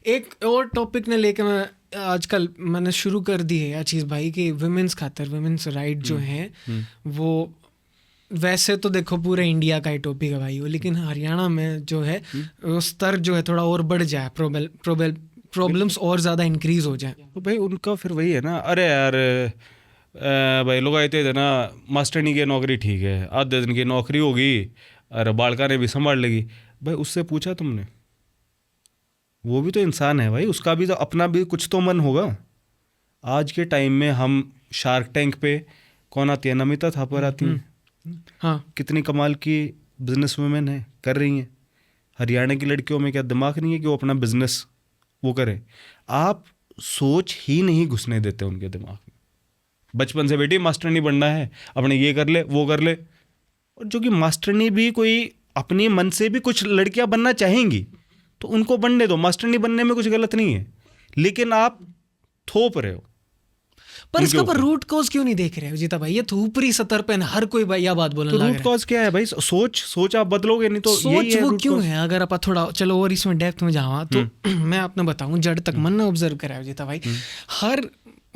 एक और टॉपिक ने लेके मैं आजकल मैंने शुरू कर दी है यह चीज़ भाई कि वुमेन्स खातर वुमेन्स राइट जो हैं वो वैसे तो देखो पूरे इंडिया का ही टॉपिक है भाई वो, लेकिन हरियाणा में जो है वो स्तर जो है थोड़ा और बढ़ जाए, प्रॉब्लम्स और ज़्यादा इंक्रीज हो जाए। तो भाई उनका फिर वही है ना, अरे यार भाई लोग आए थे ना मास्टरनी की नौकरी ठीक है, आधे दिन की नौकरी होगी, अरे बालका ने भी संभाल लेगी। भाई उससे पूछा तुमने? वो भी तो इंसान है भाई, उसका भी तो अपना भी कुछ तो मन होगा। आज के टाइम में हम शार्क टैंक पे कौन आती है? नमिता थापर आती हैं। हाँ, कितनी कमाल की बिजनेस वुमेन है, कर रही हैं। हरियाणा की लड़कियों में क्या दिमाग नहीं है कि वो अपना बिजनेस वो करे? आप सोच ही नहीं घुसने देते उनके दिमाग में। बचपन से बेटी मास्टरनी बनना है, अपने ये कर ले वो कर ले। और जो कि मास्टरनी भी कोई अपने मन से भी कुछ लड़कियां बनना चाहेंगी तो उनको बनने दो, मास्टरनी बनने में कुछ गलत नहीं है, लेकिन आप थोप रहे हो। पर इसका पर रूट कॉज क्यों नहीं देख रहे हो जीता भाई? ये तो ऊपरी सतर पे हर कोई भाई यह बात बोलने लग रहा है। रूट कॉज क्या है भाई? सोच आप बदलोगे नहीं तो सोच वो क्यों है? अगर आप थोड़ा चलो और इसमें डेप्थ में जावा तो मैं आपने बताऊं जड़ तक मन ने ऑब्जर्व करा है जीता भाई, हर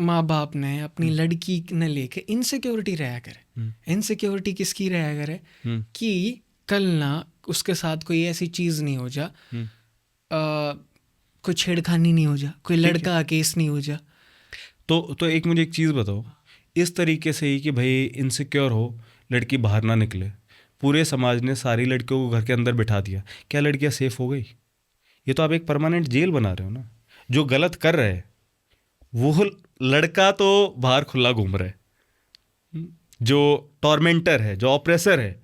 माँ बाप ने अपनी लड़की ने लेके इनसिक्योरिटी रहा करे। इनसिक्योरिटी किसकी रहा करे कि कल ना उसके साथ कोई ऐसी चीज नहीं हो जा, कोई छेड़खानी नहीं हो जा, कोई लड़का केस नहीं हो जा। तो एक मुझे एक चीज़ बताओ, इस तरीके से ही कि भाई इनसिक्योर हो, लड़की बाहर ना निकले, पूरे समाज ने सारी लड़कियों को घर के अंदर बिठा दिया, क्या लड़कियां सेफ हो गई? ये तो आप एक परमानेंट जेल बना रहे हो ना। जो गलत कर रहे हैं वो लड़का तो बाहर खुला घूम रहा है, जो टॉर्मेंटर है, जो ऑप्रेसर है,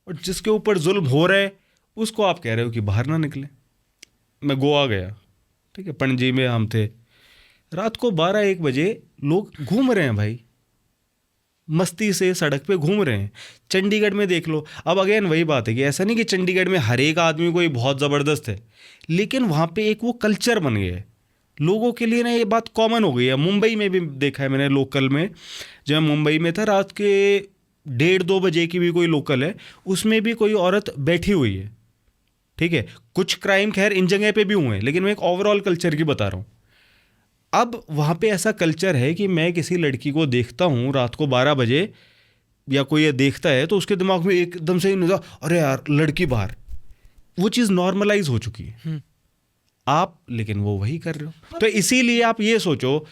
और जिसके ऊपर जुल्म हो रहा है उसको आप कह रहे हो कि बाहर ना निकले। मैं गोवा गया, ठीक है, पणजी में हम थे, रात को 12-1 बजे लोग घूम रहे हैं भाई, मस्ती से सड़क पे घूम रहे हैं। चंडीगढ़ में देख लो, अब अगेन वही बात है कि ऐसा नहीं कि चंडीगढ़ में हर एक आदमी कोई बहुत ज़बरदस्त है, लेकिन वहाँ पे एक वो कल्चर बन गया है लोगों के लिए ना, ये बात कॉमन हो गई है। मुंबई में भी देखा है मैंने, लोकल में, जब मैं मुंबई में था, रात के 1:30-2 बजे की भी कोई लोकल है, उसमें भी कोई औरत बैठी हुई है, ठीक है। कुछ क्राइम खैर इन जगह पे भी हुए हैं, लेकिन मैं एक ओवरऑल कल्चर की बता रहा हूँ। अब वहाँ पे ऐसा कल्चर है कि मैं किसी लड़की को देखता हूँ रात को 12 बजे या कोई ये देखता है तो उसके दिमाग में एकदम से नहीं, अरे यार लड़की बाहर, वो चीज़ नॉर्मलाइज हो चुकी है। आप लेकिन वो वही कर रहे हो। तो इसीलिए आप ये सोचो,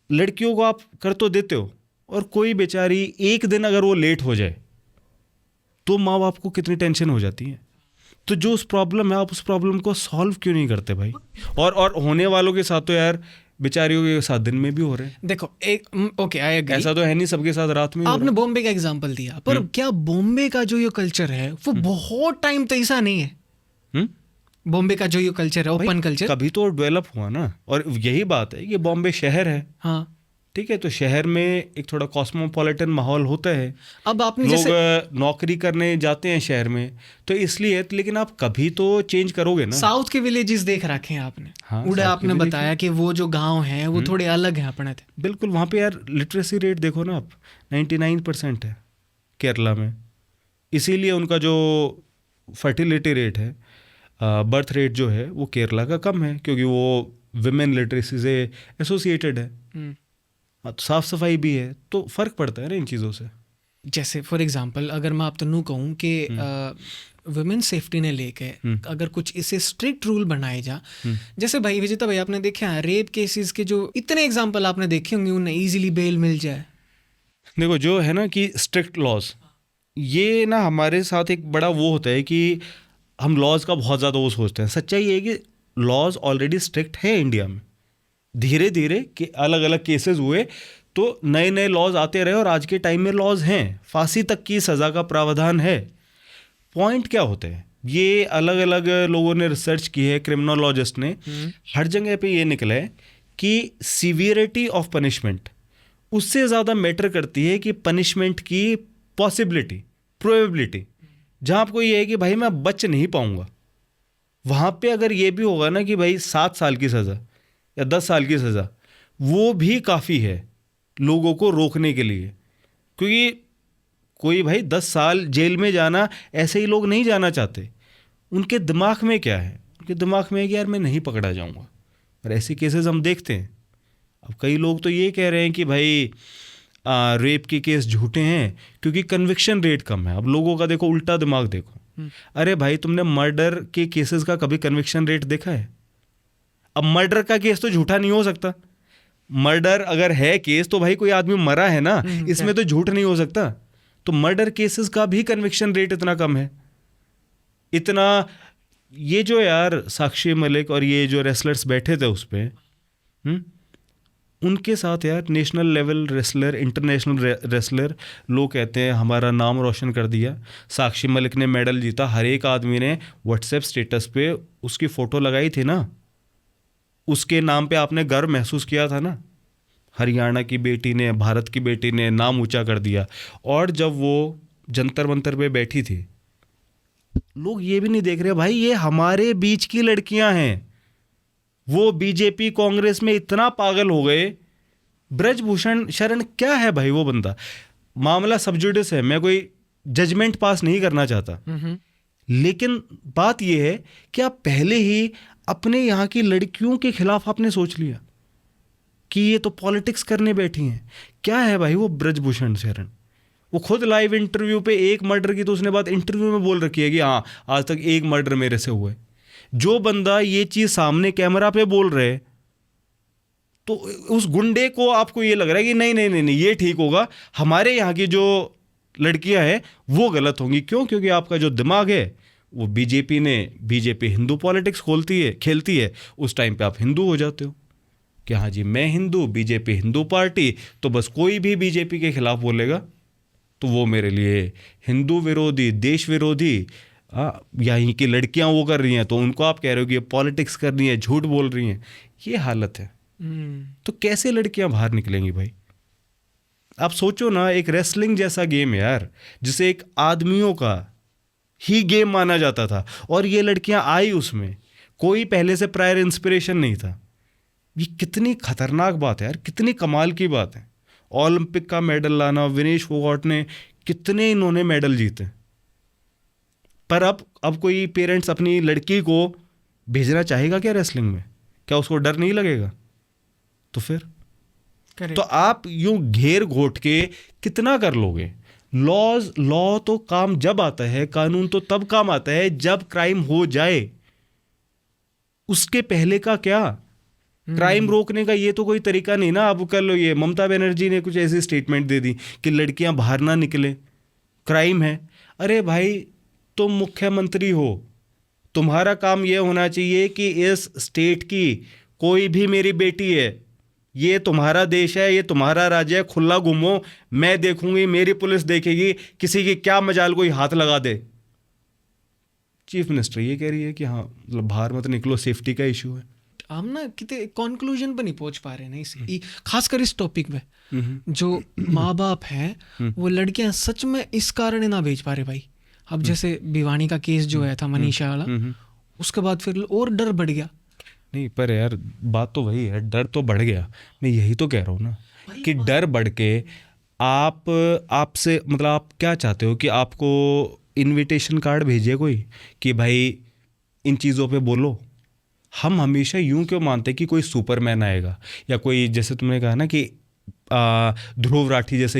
लड़कियों को आप कर तो देते हो, और कोई बेचारी एक दिन अगर वो लेट हो जाए तो माँ बाप को कितनी टेंशन हो जाती है। तो जो उस प्रॉब्लम है, आप उस प्रॉब्लम को सॉल्व क्यों नहीं करते भाई? और होने वालों के साथ तो यार बेचारियों के साथ दिन में भी हो रहे हैं। देखो एक ओके, आई एग्री, ऐसा तो है नहीं सबके साथ रात में। आपने बॉम्बे का एग्जांपल दिया, पर क्या बॉम्बे का जो ये कल्चर है वो बहुत टाइम तक ऐसा नहीं है? बॉम्बे का जो ये कल्चर है, ओपन कल्चर, कभी तो डेवलप हुआ ना। और यही बात है, ये बॉम्बे शहर है, हाँ ठीक है, तो शहर में एक थोड़ा कॉस्मोपॉलिटन माहौल होता है। अब आपने लोग नौकरी करने जाते हैं शहर में, तो इसलिए, लेकिन आप कभी तो चेंज करोगे ना। साउथ के विलेजेस देख रखे हैं आपने? हाँ, उड़े आपने बताया कि वो जो गांव हैं वो थोड़े अलग हैं अपने थे। बिल्कुल, वहाँ पे यार लिटरेसी रेट देखो ना आप, 99% है केरला में। इसीलिए उनका जो फर्टिलिटी रेट है, बर्थ रेट जो है, वो केरला का कम है, क्योंकि वो विमेन लिटरेसी से एसोसिएटेड है। साफ सफाई भी है, तो फर्क पड़ता है ना इन चीज़ों से। जैसे फॉर एग्जांपल अगर मैं आप तनु कहूँ कि वुमेन सेफ्टी ने लेके अगर कुछ इसे स्ट्रिक्ट रूल बनाए जा, जैसे भाई विजेता भाई आपने देखा है रेप केसेस के जो इतने एग्जांपल आपने देखे होंगे, उन्हें इजीली बेल मिल जाए। देखो जो है ना कि स्ट्रिक्ट लॉज, ये ना हमारे साथ एक बड़ा वो होता है कि हम लॉज का बहुत ज़्यादा वो सोचते हैं। सच्चाई ये है कि लॉज ऑलरेडी स्ट्रिक्ट है इंडिया में। धीरे धीरे के अलग अलग केसेस हुए तो नए नए लॉज आते रहे, और आज के टाइम में लॉज हैं, फांसी तक की सज़ा का प्रावधान है। पॉइंट क्या होते हैं, ये अलग अलग लोगों ने रिसर्च की है, क्रिमिनोलॉजिस्ट ने, हर जगह पे ये निकला है कि सीवियरिटी ऑफ पनिशमेंट उससे ज़्यादा मैटर करती है कि पनिशमेंट की पॉसिबिलिटी, प्रोबेबिलिटी। जहाँ आपको ये है कि भाई मैं बच नहीं पाऊँगा, वहाँ पे अगर ये भी होगा ना कि भाई 7 साल की सज़ा या 10 साल की सज़ा, वो भी काफ़ी है लोगों को रोकने के लिए। क्योंकि कोई भाई 10 साल जेल में जाना ऐसे ही लोग नहीं जाना चाहते। उनके दिमाग में क्या है, उनके दिमाग में है कि यार मैं नहीं पकड़ा जाऊंगा, और ऐसे केसेस हम देखते हैं। अब कई लोग तो ये कह रहे हैं कि भाई रेप के केस झूठे हैं क्योंकि कन्विक्शन रेट कम है। अब लोगों का देखो उल्टा दिमाग देखो, अरे भाई तुमने मर्डर के केसेस का कभी कन्विक्शन रेट देखा है? अब मर्डर का केस तो झूठा नहीं हो सकता। मर्डर अगर है केस तो भाई कोई आदमी मरा है ना, इसमें तो झूठ नहीं हो सकता। तो मर्डर केसेस का भी कन्विक्शन रेट इतना कम है। इतना ये जो यार साक्षी मलिक और ये जो रेसलर्स बैठे थे उस पे, उनके साथ यार national level wrestler, international wrestler, लोग कहते हैं हमारा नाम रोशन कर दिया। साक्षी मलिक ने मेडल जीता, हर एक आदमी ने व्हाट्सएप स्टेटस पे उसकी फ़ोटो लगाई थी ना, उसके नाम पे आपने गर्व महसूस किया था ना। हरियाणा की बेटी ने, भारत की बेटी ने नाम ऊंचा कर दिया। और जब वो जंतर मंतर पे बैठी थी, लोग ये भी नहीं देख रहे भाई ये हमारे बीच की लड़कियां हैं। वो बीजेपी कांग्रेस में इतना पागल हो गए। ब्रजभूषण शरण क्या है भाई वो बंदा? मामला सब जुडिस है, मैं कोई जजमेंट पास नहीं करना चाहता, लेकिन बात यह है कि आप पहले ही अपने यहाँ की लड़कियों के खिलाफ आपने सोच लिया कि ये तो पॉलिटिक्स करने बैठी हैं। क्या है भाई वो ब्रजभूषण शरण? वो खुद लाइव इंटरव्यू पे एक मर्डर की तो उसने बात इंटरव्यू में बोल रखी है कि हाँ आज तक एक मर्डर मेरे से हुआ है। जो बंदा ये चीज़ सामने कैमरा पे बोल रहे, तो उस गुंडे को आपको ये लग रहा है कि नहीं नहीं नहीं नहीं ये ठीक होगा, हमारे यहाँ की जो लड़कियां हैं वो गलत होंगी। क्यों? क्योंकि आपका जो दिमाग है वो बीजेपी हिंदू पॉलिटिक्स खेलती है, उस टाइम पे आप हिंदू हो जाते हो कि हाँ जी मैं हिंदू, बीजेपी हिंदू पार्टी, तो बस कोई भी बीजेपी के खिलाफ बोलेगा तो वो मेरे लिए हिंदू विरोधी, देश विरोधी। यहीं की लड़कियां वो कर रही हैं तो उनको आप कह रहे हो कि ये पॉलिटिक्स कर रही हैं, झूठ बोल रही हैं। ये हालत है। तो कैसे लड़कियां बाहर निकलेंगी भाई? आप सोचो ना, एक रेसलिंग जैसा गेम है यार, जिसे एक आदमियों का ही गेम माना जाता था, और ये लड़कियां आई उसमें, कोई पहले से प्रायर इंस्पिरेशन नहीं था। ये कितनी खतरनाक बात है यार, कितनी कमाल की बात है। ओलंपिक का मेडल लाना, विनेश फोगाट ने कितने इन्होंने मेडल जीते, पर अब कोई पेरेंट्स अपनी लड़की को भेजना चाहेगा क्या रेसलिंग में? क्या उसको डर नहीं लगेगा? तो फिर तो आप यूं घेर घोट के कितना कर लोगे? लॉ तो काम जब आता है, कानून तो तब काम आता है जब क्राइम हो जाए। उसके पहले का क्या? क्राइम रोकने का ये तो कोई तरीका नहीं ना। अब कल ये ममता बनर्जी ने कुछ ऐसी स्टेटमेंट दे दी कि लड़कियां बाहर ना निकले, क्राइम है। अरे भाई तुम मुख्यमंत्री हो, तुम्हारा काम ये होना चाहिए कि इस स्टेट की कोई भी मेरी बेटी है, ये तुम्हारा देश है, ये तुम्हारा राज्य है, खुला घूमो, मैं देखूंगी, मेरी पुलिस देखेगी, किसी की क्या मजाल कोई हाथ लगा दे। चीफ मिनिस्टर ये कह रही है कि हाँ मतलब बाहर मत निकलो, सेफ्टी का इशू है। हम ना कितने कंक्लूजन पर नहीं पहुंच पा रहे ना इसे, खासकर इस टॉपिक में। जो माँ बाप हैं वो लड़कियां सच में इस कारण ना भेज पा रहे भाई। अब जैसे भिवानी का केस जो है था मनीषा वाला, उसके बाद फिर और डर बढ़ गया। नहीं पर यार बात तो वही है, डर तो बढ़ गया। मैं यही तो कह रहा हूँ ना कि डर बढ़ के आपसे मतलब आप क्या चाहते हो कि आपको इनविटेशन कार्ड भेजे कोई कि भाई इन चीज़ों पे बोलो? हम हमेशा यूं क्यों मानते कि कोई सुपरमैन आएगा, या कोई जैसे तुमने कहा ना कि ध्रुव राठी जैसे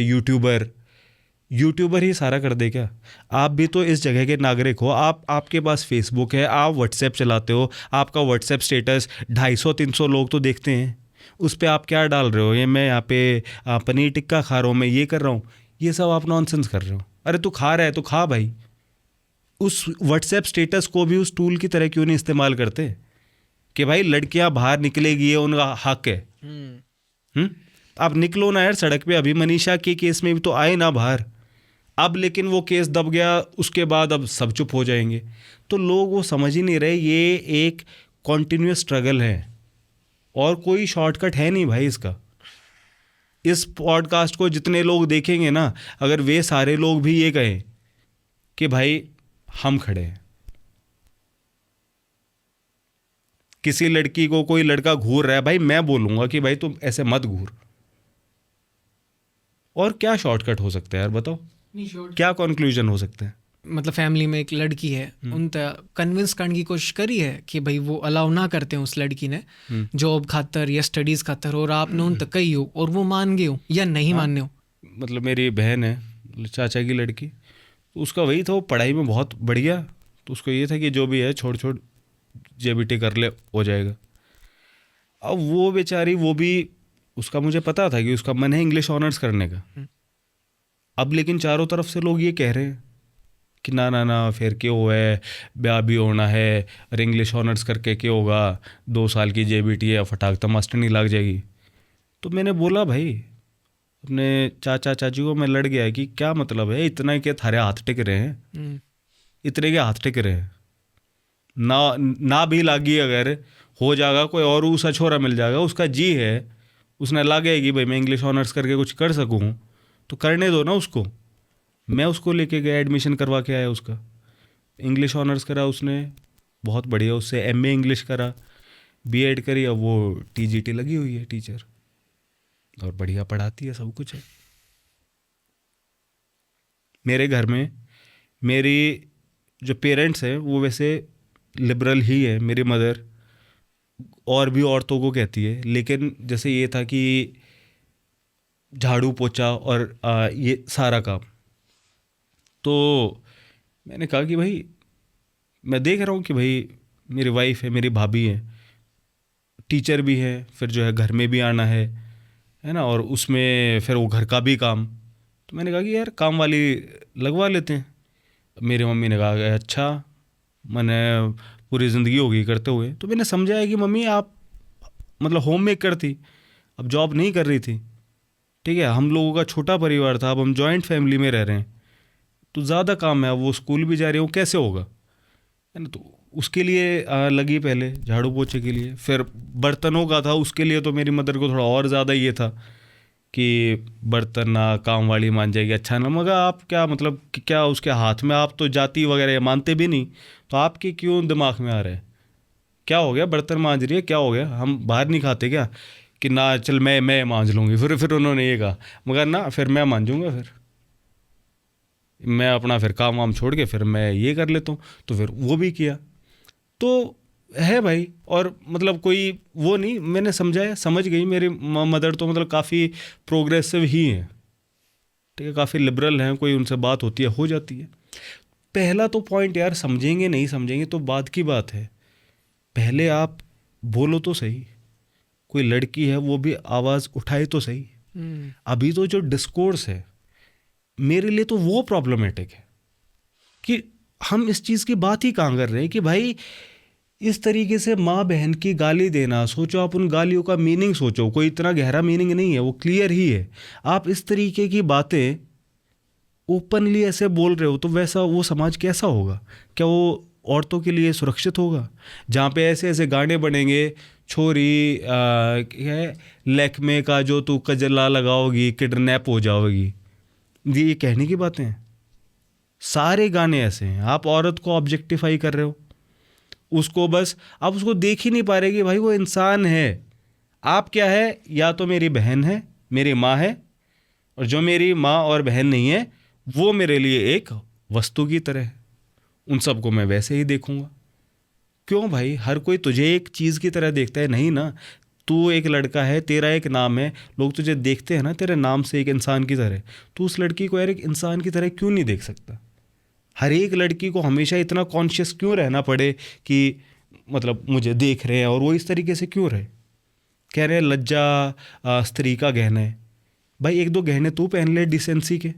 यूट्यूबर ही सारा कर दे क्या? आप भी तो इस जगह के नागरिक हो। आपके पास फेसबुक है, आप व्हाट्सएप चलाते हो, आपका व्हाट्सएप स्टेटस 250-300 लोग तो देखते हैं। उस पर आप क्या डाल रहे हो? ये मैं यहाँ पे पनीर टिक्का खा रहा हूँ, मैं ये कर रहा हूँ, ये सब आप नॉनसेंस कर रहे हो। अरे तू खा रहा है तो खा भाई। उस व्हाट्सएप स्टेटस को भी उस टूल की तरह क्यों नहीं इस्तेमाल करते कि भाई लड़कियां बाहर निकलेगी, ये उनका हक है। आप निकलो ना यार सड़क पे। अभी मनीषा के केस में भी तो आए ना बाहर। अब लेकिन वो केस दब गया, उसके बाद अब सब चुप हो जाएंगे। तो लोग वो समझ ही नहीं रहे, ये एक कॉन्टिन्यूस स्ट्रगल है और कोई शॉर्टकट है नहीं भाई इसका। इस पॉडकास्ट को जितने लोग देखेंगे ना, अगर वे सारे लोग भी ये कहें कि भाई हम खड़े हैं, किसी लड़की को कोई लड़का घूर रहा है, भाई मैं बोलूंगा कि भाई तुम ऐसे मत घूर। और क्या शॉर्टकट हो सकता है यार बताओ? क्या कंक्लूजन हो सकते हैं? मतलब फैमिली में एक लड़की है उन कन्विंस करने की कोशिश करी है कि भाई वो अलाउ ना करते हैं उस लड़की ने जॉब खातर या स्टडीज़ खातर, और आपने उन तक कही हो और वो मान गए हो या नहीं मानने हो? मतलब मेरी बहन है चाचा की लड़की, तो उसका वही था, वो पढ़ाई में बहुत बढ़िया, तो उसको ये था कि जो भी है छोड़ छोड़ जेबीटी कर ले हो जाएगा। अब वो बेचारी, वो भी उसका मुझे पता था कि उसका मन है इंग्लिश ऑनर्स करने का। अब लेकिन चारों तरफ से लोग ये कह रहे हैं कि ना ना ना फिर क्यों है, ब्याह भी होना है, अरे इंग्लिश ऑनर्स करके क्या होगा, 2 साल की जेबीटी है, फटाक तो मास्टरनी लग जाएगी। तो मैंने बोला भाई अपने चाचा चाची को मैं लड़ गया कि क्या मतलब है, इतना के थारे हाथ टिक रहे हैं, इतने के हाथ टिक रहे हैं, ना भी लागी अगर हो जाएगा कोई और ऊसा छोरा मिल जाएगा, उसका जी है, उसने लागे कि भाई मैं इंग्लिश ऑनर्स करके कुछ कर सकूँ तो करने दो ना उसको। मैं उसको लेके गया, एडमिशन करवा के आया उसका, इंग्लिश ऑनर्स करा उसने, बहुत बढ़िया, उससे एमए इंग्लिश करा, बीएड करी, अब वो टीजीटी लगी हुई है टीचर, और बढ़िया पढ़ाती है, सब कुछ है। मेरे घर में मेरी जो पेरेंट्स हैं वो वैसे लिबरल ही है, मेरी मदर और भी औरतों को कहती है, लेकिन जैसे ये था कि झाड़ू पोछा और ये सारा काम, तो मैंने कहा कि भाई मैं देख रहा हूँ कि भाई मेरी वाइफ है, मेरी भाभी है, टीचर भी है, फिर जो है घर में भी आना है ना, और उसमें फिर वो घर का भी काम, तो मैंने कहा कि यार काम वाली लगवा लेते हैं। मेरी मम्मी ने कहा कि अच्छा, मैंने पूरी ज़िंदगी होगी करते हुए, तो मैंने समझाया कि मम्मी आप मतलब होम मेकर थी, अब जॉब नहीं कर रही थी, ठीक है, हम लोगों का छोटा परिवार था, अब हम जॉइंट फैमिली में रह रहे हैं, तो ज़्यादा काम है, वो स्कूल भी जा रही है, वो कैसे होगा, है ना। तो उसके लिए लगी पहले झाड़ू पोछे के लिए, फिर बर्तनों का था, उसके लिए तो मेरी मदर को थोड़ा और ज़्यादा ये था कि बर्तन ना काम वाली मान जाएगी, अच्छा ना, मगर आप क्या मतलब कि क्या उसके हाथ में, आप तो जाति वगैरह मानते भी नहीं, तो आपके क्यों दिमाग में आ रहा है, क्या हो गया, बर्तन मांज रही है, क्या हो गया, हम बाहर नहीं खाते क्या, कि ना चल मैं मांज लूँगी, फिर उन्होंने ये कहा, मगर ना फिर मैं मांजूँगा, फिर मैं अपना फिर काम वाम छोड़ के फिर मैं ये कर लेता हूँ, तो फिर वो भी किया, तो है भाई। और मतलब कोई वो नहीं, मैंने समझाया, समझ गई मेरी मदर, तो मतलब काफ़ी प्रोग्रेसिव ही हैं, ठीक है, काफ़ी लिबरल हैं, कोई उनसे बात होती है हो जाती है। पहला तो पॉइंट यार, समझेंगे नहीं समझेंगे तो बाद की बात है, पहले आप बोलो तो सही, कोई लड़की है वो भी आवाज़ उठाए तो सही। अभी तो जो डिस्कोर्स है मेरे लिए तो वो प्रॉब्लमेटिक है कि हम इस चीज़ की बात ही कहाँ कर रहे हैं कि भाई इस तरीके से माँ बहन की गाली देना, सोचो आप उन गालियों का मीनिंग सोचो, कोई इतना गहरा मीनिंग नहीं है, वो क्लियर ही है, आप इस तरीके की बातें ओपनली ऐसे बोल रहे हो, तो वैसा वो समाज कैसा होगा, क्या वो औरतों के लिए सुरक्षित होगा, जहाँ पे ऐसे ऐसे गाने बनेंगे, छोरी क्या है, लहकमे का जो तू कजला लगाओगी किडनैप हो जाओगी, ये कहने की बातें हैं, सारे गाने ऐसे हैं, आप औरत को ऑब्जेक्टिफाई कर रहे हो, उसको बस आप उसको देख ही नहीं पा रहे कि भाई वो इंसान है, आप क्या है, या तो मेरी बहन है, मेरी माँ है, और जो मेरी माँ और बहन नहीं है वो मेरे लिए एक वस्तु की तरह है, उन सबको मैं वैसे ही देखूंगा। क्यों भाई, हर कोई तुझे एक चीज़ की तरह देखता है, नहीं ना, तू एक लड़का है, तेरा एक नाम है, लोग तुझे देखते हैं ना तेरे नाम से एक इंसान की तरह, तू उस लड़की को यार एक इंसान की तरह क्यों नहीं देख सकता। हर एक लड़की को हमेशा इतना कॉन्शियस क्यों रहना पड़े कि मतलब मुझे देख रहे हैं, और वो इस तरीके से क्यों रहे, कह रहे हैं लज्जा स्त्री का गहना है, भाई 1-2 गहने तू पहन ले डिसेंसी के,